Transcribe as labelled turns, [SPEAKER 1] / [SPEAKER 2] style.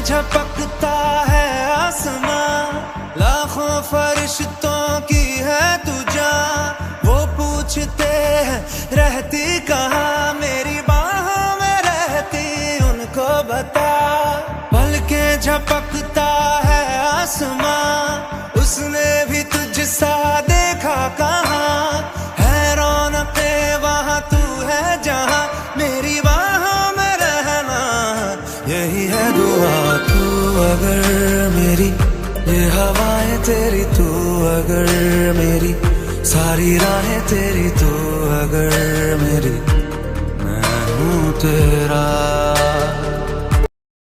[SPEAKER 1] झपकता है आसमां, लाखों फरिश्तों की है तुझा। वो पूछते हैं रहती कहाँ, मेरी बाहों में रहती उनको बता। पलकें झपकता है आसमां, उसने भी तुझसा देखा कहाँ। है रौनके वहाँ तू है जहाँ, मेरी बाहों में रहना यही है दुआ। तू अगर मेरी, ये हवाएं तेरी, तू अगर मेरी, सारी राहें तेरी, तू अगर मेरी, मैं हूँ तेरा।